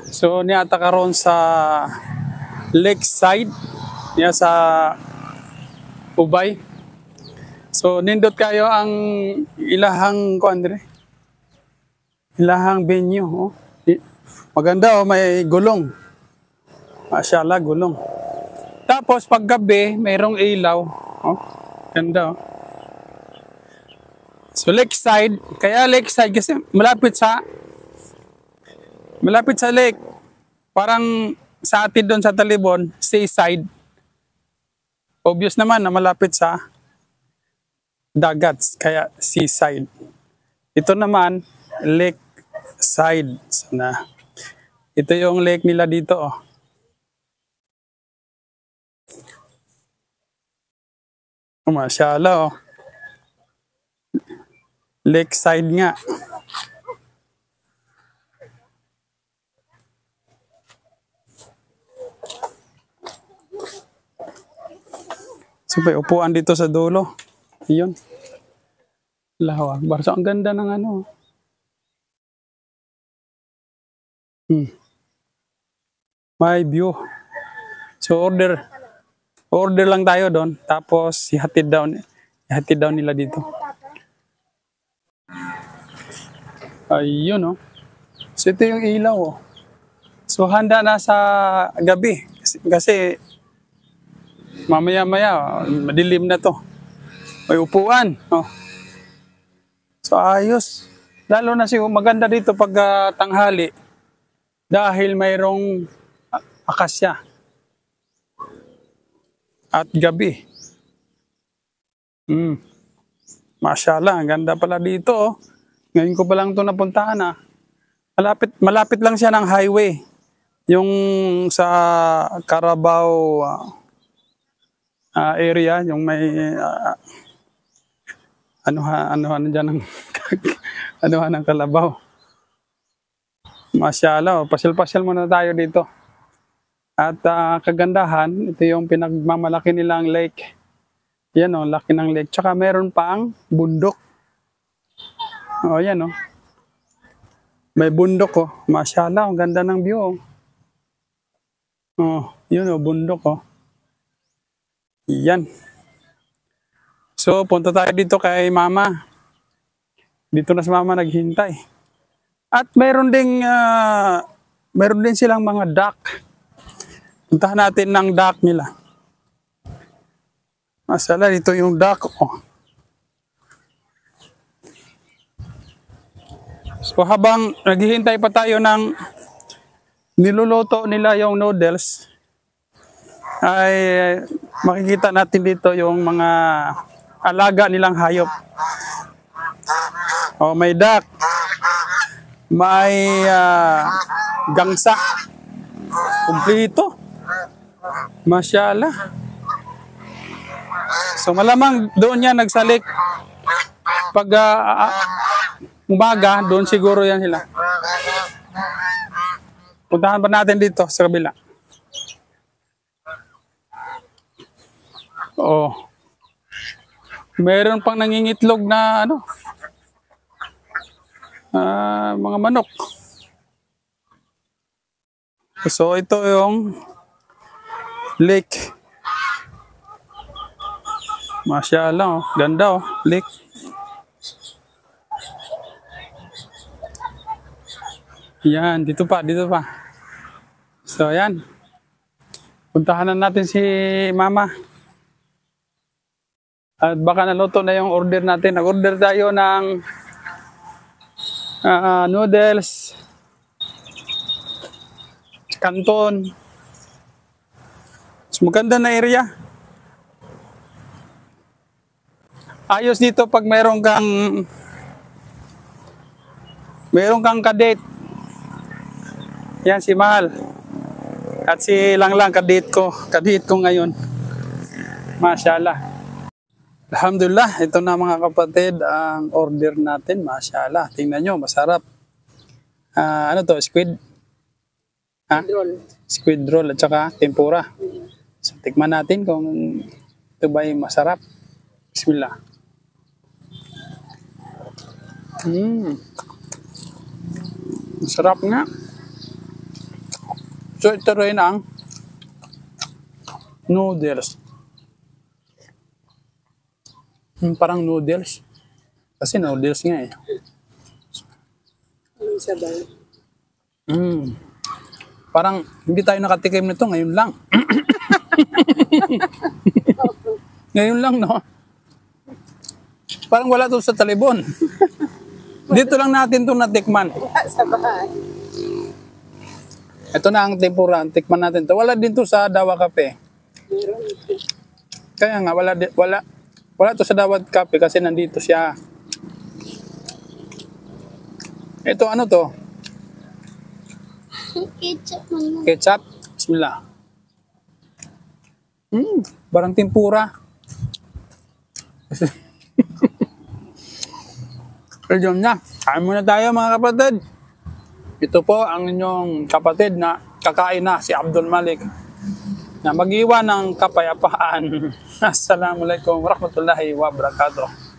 So niata karon sa lakeside niya sa Ubay. So nindot kayo ang ilahang kuandre. Ilahang venue, oh. Maganda, oh, may gulong. Masyaallah, gulong. Tapos paggabi, mayroong ilaw. Oh, ganda, oh. So lakeside, kaya lakeside kasi malapit sa lake. Parang sa atin doon sa Talibon, seaside. Obvious naman na malapit sa dagat, kaya seaside. Ito naman, lakeside. So na, ito yung lake nila dito, oh. Oh, masyaallah, oh. Lakeside nga. So, may upuan dito sa dulo. Yun. Allahu Akbar. So, ang ganda ng ano. May view. So, order lang tayo doon. Tapos, ihatid down nila dito. Ayun, oh. So, ito yung ilaw, oh. So, handa na sa gabi. Kasi mamaya-maya, madilim na to. May upuan. Oh. So, ayos. Lalo na maganda dito pag tanghali. Dahil mayroong akasya. At gabi. Masyaallah, ang ganda pala dito, oh. Ngayon ko pa lang ito napuntahan, ah. Malapit lang siya ng highway. Yung sa Carabao area, yung may ano dyan ng ng Kalabaw. Masyaallah, pasyal-pasyal muna tayo dito. At kagandahan, ito yung pinagmamalaki nilang lake. Yan, oh, laki ng lake. Tsaka meron pa ang bundok. Oh, yan, oh. May bundok, oh. Masyaallah, ang ganda ng view, oh. Oh, yun, oh, bundok, oh. Yan. So, punta tayo dito kay Mama. Dito na si Mama naghintay. At meron din silang mga duck. Puntahan natin ng duck nila. Masala, dito yung duck, oh. So, habang naghihintay pa tayo ng niluluto nila yung noodles, ay makikita natin dito yung mga alaga nilang hayop. Oh, may duck. May gangsa. Kumplito. Masyaallah. So malamang doon yan nagsalik. Pag umaga, doon siguro yan sila. Puntahan pa natin dito sa kabila. Oh. Meron pang nangingitlog na mga manok. So ito yung lake. Masyaallah, oh. Ganda, oh, lake. Yan, dito pa. So yan. Puntahan na natin si Mama. At baka naluto na yung order natin. Nag-order tayo ng noodles, canton. So, maganda na area. Ayos dito pag meron kang kadate. Yan si Mahal. At si Langlang, kadate ko ngayon. Masyaallah. Alhamdulillah, ito na mga kapatid ang order natin. Masyaallah, tingnan nyo, masarap. Ano to, squid? Squid roll at saka tempura. So, tikman natin kung ito ba ay masarap. Bismillah. Masarap nga. So ito rin ang noodles. Parang noodles. Kasi noodles nga eh. Anong sabay? Parang hindi tayo nakatikim nito ngayon lang. Ngayon lang, no? Parang wala to sa Talibon. Dito lang natin to natikman. Sa bahay. Ito na ang tempura. Tikman natin to. Wala din to sa Dawa Cafe. Meron. Kaya nga, wala to sa Dawa Cafe kasi nandito siya. Ito, ano to? Ketchup man. Ketchup. Bismillah. Barang tempura. Pero na. Kain muna tayo mga kapatid. Ito po ang inyong kapatid na kakain na si Abdul Malik na mag-iwan ng kapayapaan. Assalamualaikum warahmatullahi wabarakatuh.